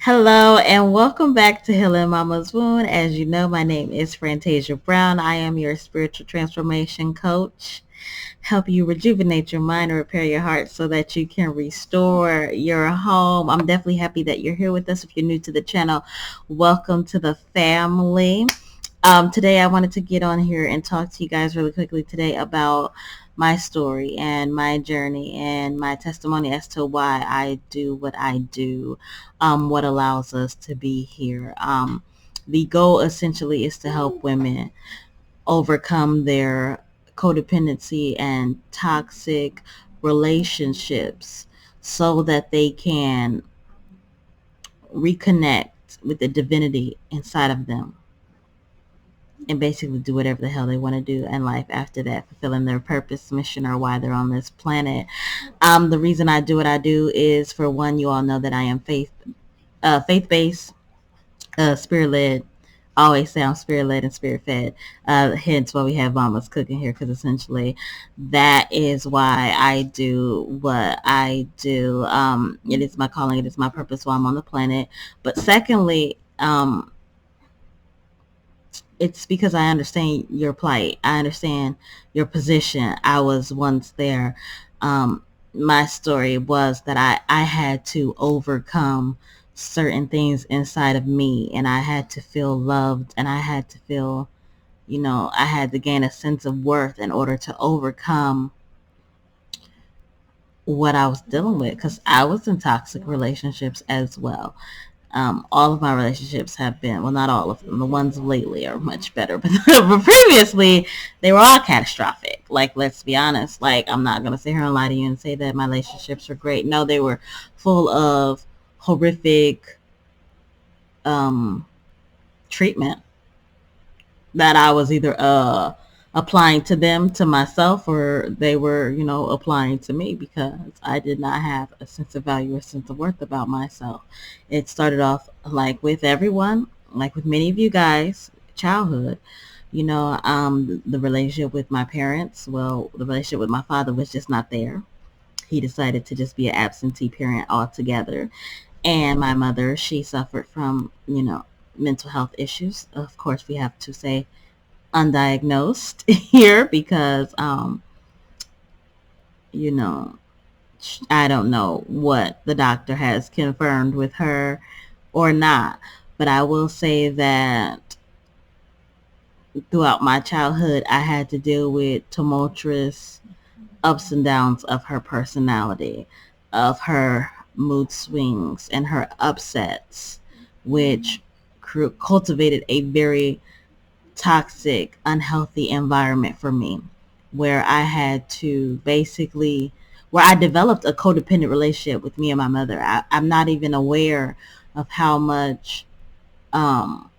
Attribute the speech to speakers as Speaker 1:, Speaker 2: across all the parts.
Speaker 1: Hello and welcome back to Healing Mama's Wound. As you know, my name is Fantasia Brown. I am your spiritual transformation coach. Help you rejuvenate your mind and repair your heart so that you can restore your home. I'm definitely happy that you're here with us. If you're new to the channel, welcome to the family. Today I wanted to get on here and talk to you guys really quickly today about my story and my journey and my testimony as to why I do what I do, what allows us to be here. The goal essentially is to help women overcome their codependency and toxic relationships so that they can reconnect with the divinity inside of them and basically do whatever the hell they want to do in life after that, fulfilling their purpose, mission, or why they're on this planet. The reason I do what I do is, for one, you all know that I am faith-based, spirit-led. I always say I'm spirit-led and spirit-fed. Hence why we have Mama's Cooking here, because essentially that is why I do what I do. It is my calling. It is my purpose while I'm on the planet. But secondly, it's because I understand your plight. I understand your position. I was once there. My story was that I had to overcome certain things inside of me, and I had to feel loved, and I had to feel, I had to gain a sense of worth in order to overcome what I was dealing with, because I was in toxic relationships as well. All of my relationships have been, well, not all of them. The ones lately are much better, but previously they were all catastrophic. Like, let's be honest. Like, I'm not going to sit here and lie to you and say that my relationships were great. No, they were full of horrific treatment that I was either applying to them, to myself, or they were, applying to me, because I did not have a sense of value or sense of worth about myself. It started off like with everyone, like with many of you guys, childhood. The relationship with my parents, well, the relationship with my father was just not there. He decided to just be an absentee parent altogether. And my mother, she suffered from, mental health issues. Of course, we have to say undiagnosed here, because you know I don't know what the doctor has confirmed with her or not, but I will say that throughout my childhood I had to deal with tumultuous ups and downs of her personality, of her mood swings and her upsets, which cultivated a very toxic, unhealthy environment for me, where I had to basically, where I developed a codependent relationship with me and my mother. I'm not even aware of how much, well,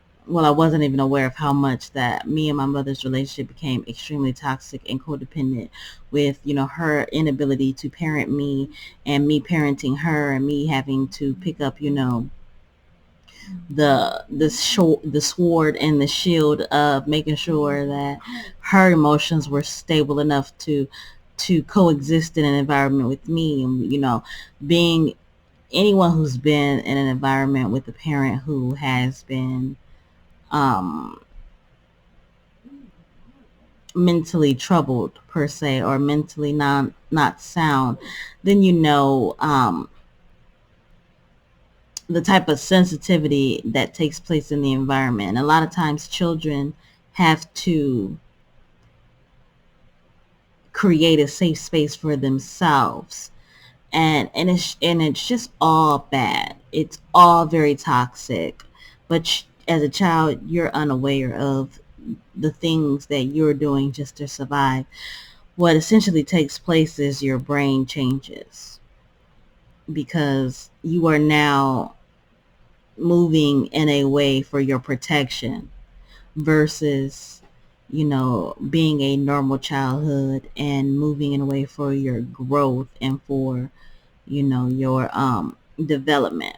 Speaker 1: I wasn't even aware of how much that me and my mother's relationship became extremely toxic and codependent, with, her inability to parent me and me parenting her, and me having to pick up, the sword and the shield of making sure that her emotions were stable enough to coexist in an environment with me. And, being anyone who's been in an environment with a parent who has been um mentally troubled per se, or mentally not sound, then the type of sensitivity that takes place in the environment. And a lot of times children have to create a safe space for themselves. And it's just all bad. It's all very toxic. But as a child, you're unaware of the things that you're doing just to survive. What essentially takes place is your brain changes, because you are now moving in a way for your protection versus, being a normal childhood and moving in a way for your growth and for, your development.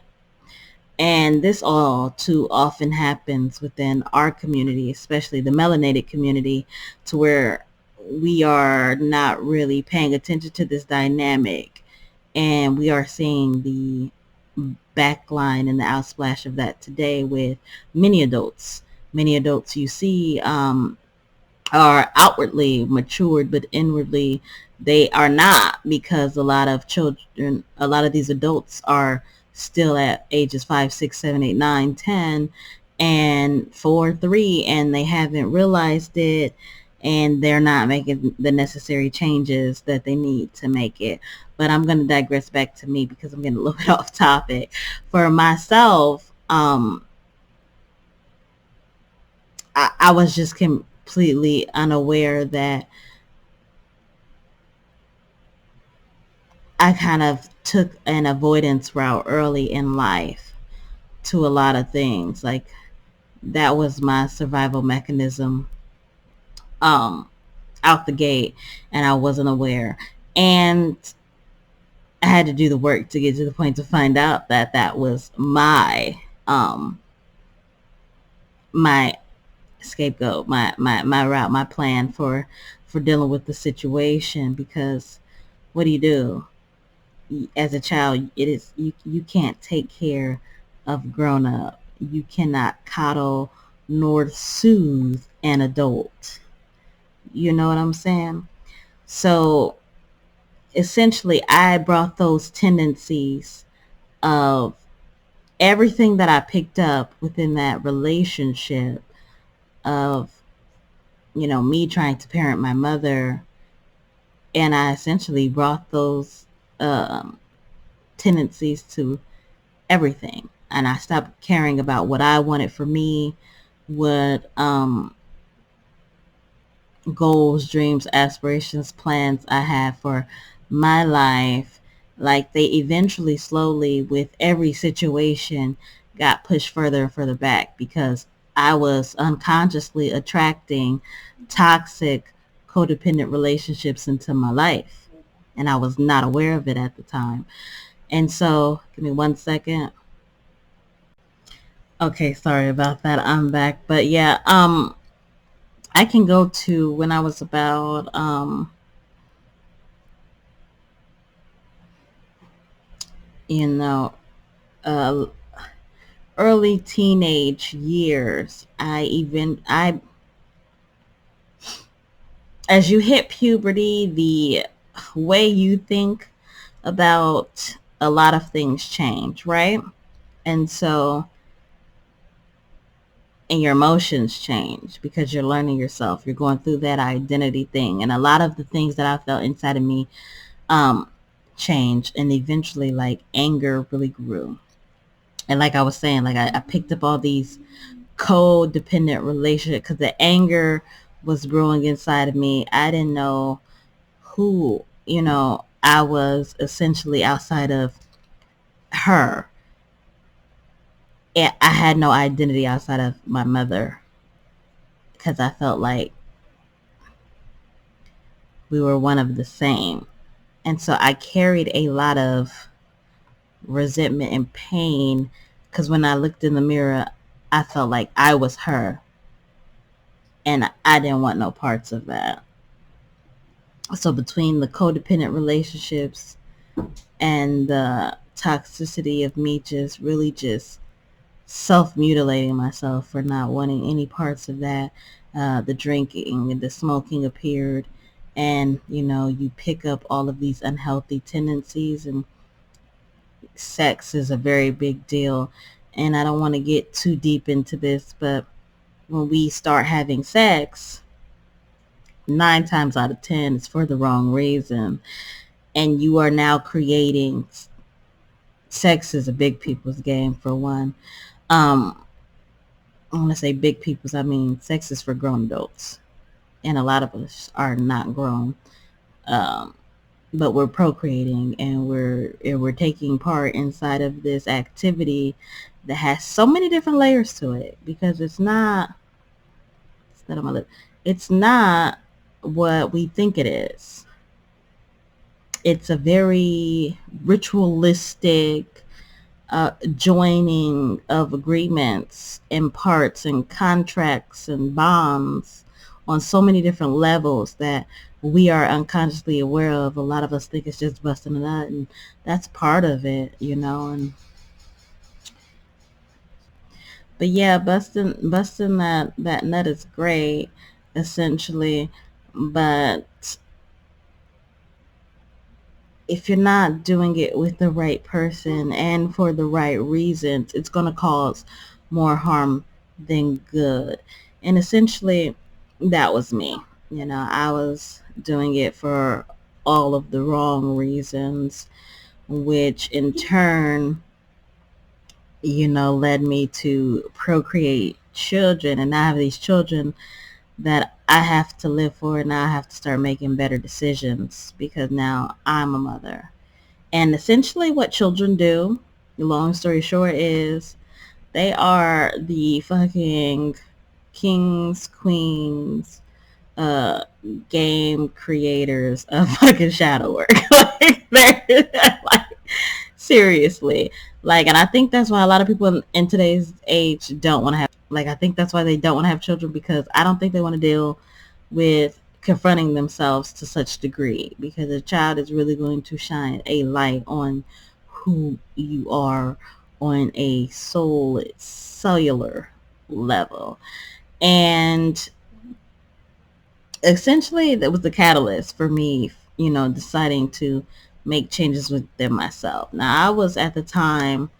Speaker 1: And this all too often happens within our community, especially the melanated community, to where we are not really paying attention to this dynamic, and we are seeing the backline and the outsplash of that today with many adults. Many adults you see are outwardly matured, but inwardly they are not, because a lot of children, a lot of these adults are still at ages 5, 6, 7, 8, 9, 10, and 4, 3, and they haven't realized it, and they're not making the necessary changes that they need to make it. But I'm going to digress back to me because I'm getting a little bit off topic. For myself, I was just completely unaware that I kind of took an avoidance route early in life to a lot of things. Like, that was my survival mechanism um, out the gate, and I wasn't aware. And I had to do the work to get to the point to find out that that was my scapegoat, my route, my plan for dealing with the situation. Because what do? As a child, it is you can't take care of grown up. You cannot coddle nor soothe an adult. You know what I'm saying? So essentially, I brought those tendencies of everything that I picked up within that relationship of, me trying to parent my mother, and I essentially brought those um, tendencies to everything. And I stopped caring about what I wanted for me, what goals, dreams, aspirations, plans I have for my life. Like, they eventually, slowly, with every situation, got pushed further and further back because I was unconsciously attracting toxic, codependent relationships into my life. And I was not aware of it at the time. And so, give me 1 second. Okay, sorry about that. I'm back. But yeah, I can go to when I was about you know, uh early teenage years. As you hit puberty, the way you think about a lot of things change, right? And so, and your emotions change because you're learning yourself. You're going through that identity thing. And a lot of the things that I felt inside of me um, changed. And eventually, like, anger really grew. And like I was saying, like, I picked up all these codependent relationships because the anger was growing inside of me. I didn't know who, I was essentially outside of her. And I had no identity outside of my mother because I felt like we were one of the same. And so I carried a lot of resentment and pain because when I looked in the mirror, I felt like I was her. And I didn't want no parts of that. So between the codependent relationships and the toxicity of me just really just self-mutilating myself for not wanting any parts of that, the drinking and the smoking appeared. And, you pick up all of these unhealthy tendencies, and sex is a very big deal. And I don't want to get too deep into this, but when we start having sex, 9 times out of 10, it's for the wrong reason. And you are now creating, sex is a big people's game, for one. I want to say big people's, I mean, sex is for grown adults. And a lot of us are not grown. Um, but we're procreating, and we're taking part inside of this activity that has so many different layers to it, because it's not what we think it is. It's a very ritualistic joining of agreements and parts and contracts and bonds on so many different levels that we are unconsciously aware of. A lot of us think it's just busting a nut, and that's part of it, and But yeah, busting that nut is great, essentially. But if you're not doing it with the right person and for the right reasons, it's going to cause more harm than good. And essentially, that was me. I was doing it for all of the wrong reasons, which in turn, led me to procreate children. And I have these children that I have to live for, and now I have to start making better decisions because now I'm a mother. And essentially, what children do, long story short, is they are the fucking kings, queens, uh, game creators of fucking shadow work. Like, like, seriously. Like, and I think that's why a lot of people in today's age don't want to have, like, I think that's why they don't want to have children, because I don't think they want to deal with confronting themselves to such degree, because a child is really going to shine a light on who you are on a cellular level. And essentially that was the catalyst for me, deciding to make changes within myself. Now, I was at the time,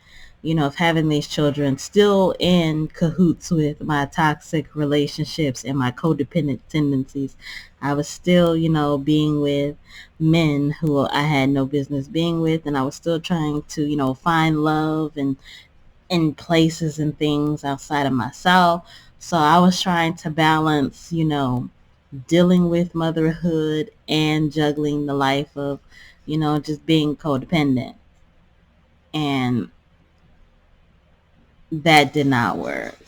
Speaker 1: of having these children, still in cahoots with my toxic relationships and my codependent tendencies. I was still, being with men who I had no business being with, and I was still trying to, find love and in places and things outside of myself. So I was trying to balance, dealing with motherhood and juggling the life of, just being codependent. And that did not work.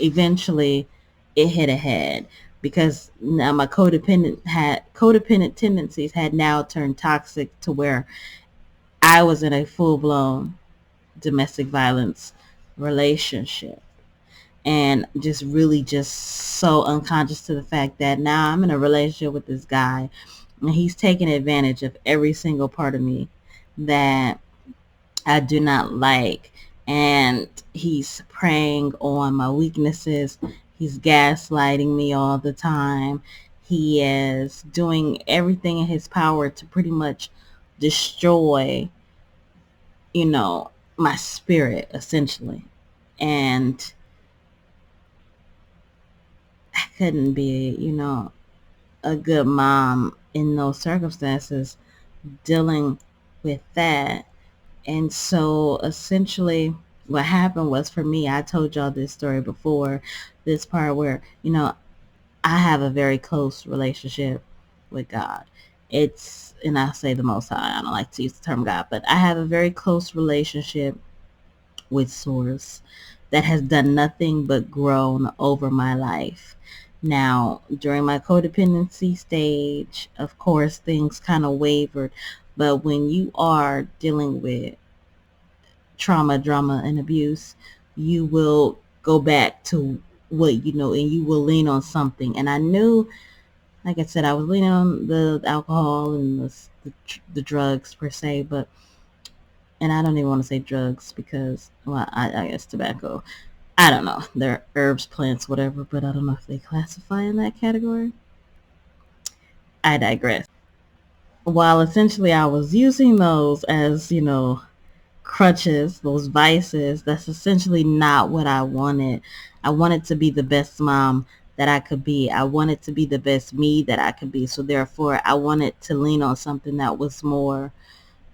Speaker 1: Eventually, it hit a head because now my codependent tendencies had now turned toxic to where I was in a full blown domestic violence relationship, and just really just so unconscious to the fact that now I'm in a relationship with this guy and he's taking advantage of every single part of me that I do not like. And he's preying on my weaknesses. He's gaslighting me all the time. He is doing everything in his power to pretty much destroy, my spirit, essentially. And I couldn't be, a good mom in those circumstances dealing with that. And so essentially what happened was, for me, I told y'all this story before, this part where, I have a very close relationship with God. And I say the Most High, I don't like to use the term God, but I have a very close relationship with Source that has done nothing but grown over my life. Now, during my codependency stage, of course, things kind of wavered. But when you are dealing with trauma, drama, and abuse, you will go back to what you know, and you will lean on something. And I knew, like I said, I was leaning on the alcohol and the drugs per se, but, and I don't even want to say drugs because, well, I guess tobacco. I don't know. They're herbs, plants, whatever, but I don't know if they classify in that category. I digress. While essentially I was using those as, crutches, those vices, that's essentially not what I wanted. I wanted to be the best mom that I could be. I wanted to be the best me that I could be. So therefore, I wanted to lean on something that was more,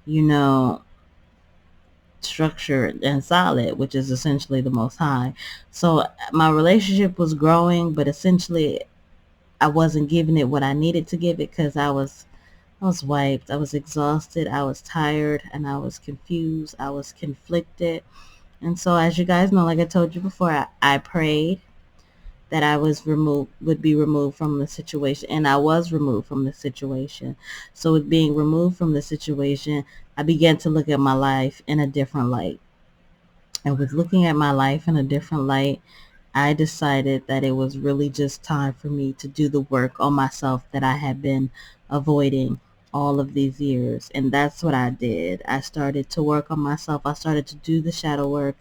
Speaker 1: you know, structured and solid, which is essentially the Most High. So my relationship was growing, but essentially I wasn't giving it what I needed to give it because I was wiped. I was exhausted. I was tired, and I was confused. I was conflicted. And so, as you guys know, like I told you before, I prayed that I would be removed from the situation, and I was removed from the situation. So, with being removed from the situation, I began to look at my life in a different light. And with looking at my life in a different light, I decided that it was really just time for me to do the work on myself that I had been avoiding all of these years. And that's what I did. I started to work on myself. I started to do the shadow work.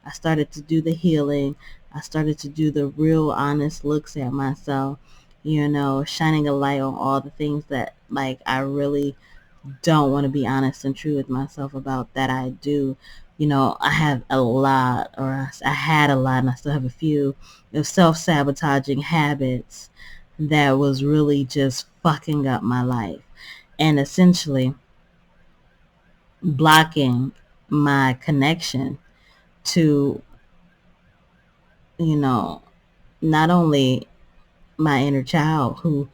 Speaker 1: I started to do the healing. I started to do the real honest looks at myself, shining a light on all the things that like I really don't want to be honest and true with myself about that I do. I have a lot, or I had a lot, and I still have a few of self-sabotaging habits that was really just fucking up my life and essentially blocking my connection to, you know, not only my inner child who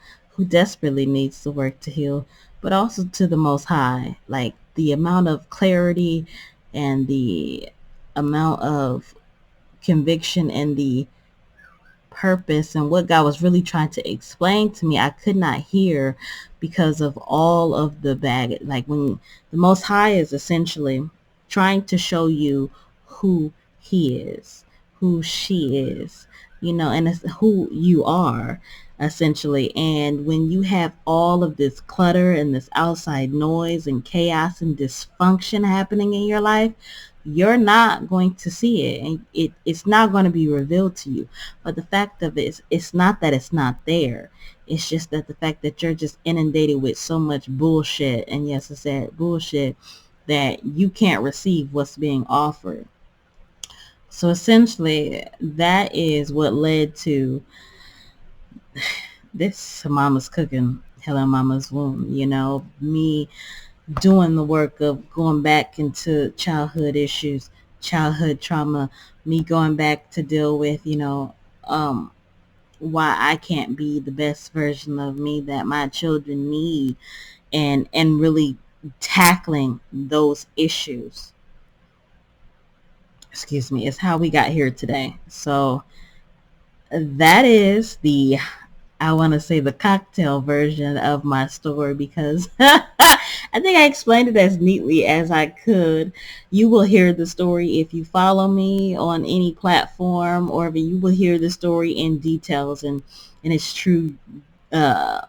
Speaker 1: desperately needs the work to heal, but also to the Most High. Like the amount of clarity and the amount of conviction and the purpose and what God was really trying to explain to me, I could not hear because of all of the bag. Like when the Most High is essentially trying to show you who He is, who she is, and it's who you are essentially. And when you have all of this clutter and this outside noise and chaos and dysfunction happening in your life, you're not going to see it, and it's not going to be revealed to you. But the fact of it is, it's not that it's not there. It's just that the fact that you're just inundated with so much bullshit, and yes, I said bullshit, that you can't receive what's being offered. So essentially, that is what led to this Mama's Cooking, Hello Mama's Womb. Me doing the work of going back into childhood issues, childhood trauma, me going back to deal with, um, why I can't be the best version of me that my children need, and really tackling those issues. Excuse me, is how we got here today. So that is I want to say the cocktail version of my story, because I think I explained it as neatly as I could. You will hear the story if you follow me on any platform, or if you will hear the story in details and its true, uh,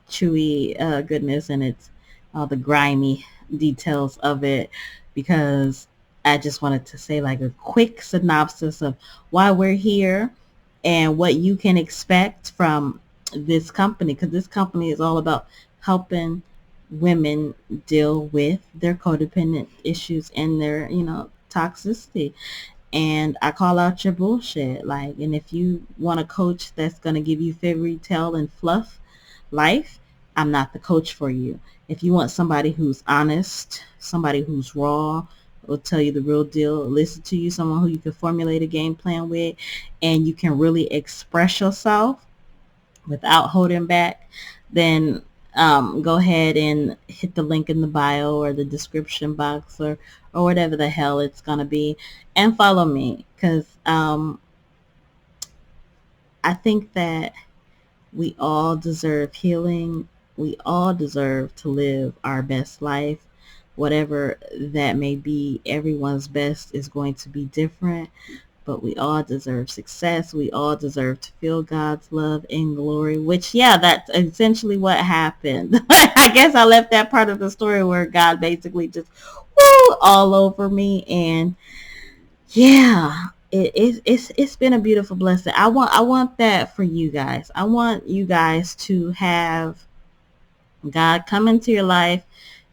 Speaker 1: chewy goodness, and it's all the grimy details of it, because I just wanted to say like a quick synopsis of why we're here and what you can expect from this company, because this company is all about helping women deal with their codependent issues and their, toxicity. And I call out your bullshit. Like, and if you want a coach that's going to give you fairy tale and fluff life, I'm not the coach for you. If you want somebody who's honest, somebody who's raw, will tell you the real deal, listen to you, someone who you can formulate a game plan with, and you can really express yourself without holding back, then go ahead and hit the link in the bio or the description box, or whatever the hell it's going to be, and follow me, because I think that we all deserve healing. We all deserve to live our best life, whatever that may be. Everyone's best is going to be different, but we all deserve success. We all deserve to feel God's love and glory, which, yeah, that's essentially what happened. I guess I left that part of the story where God basically just woo all over me. And yeah, it's been a beautiful blessing. I want that for you guys. I want you guys to have God come into your life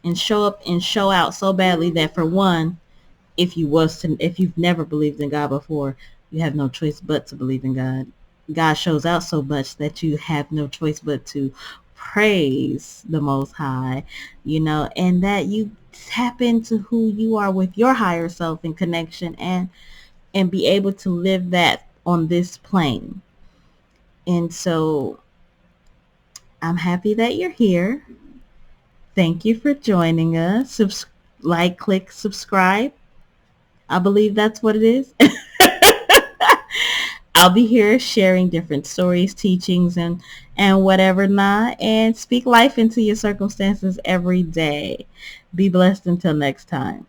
Speaker 1: and show up and show out so badly that, for one, if you've never believed in God before, you have no choice but to believe in God. God shows out so much that you have no choice but to praise the Most High, and that you tap into who you are with your higher self in connection, and be able to live that on this plane. And so I'm happy that you're here. Thank you for joining us. Click, subscribe. I believe that's what it is. I'll be here sharing different stories, teachings, and whatever not, and speak life into your circumstances every day. Be blessed until next time.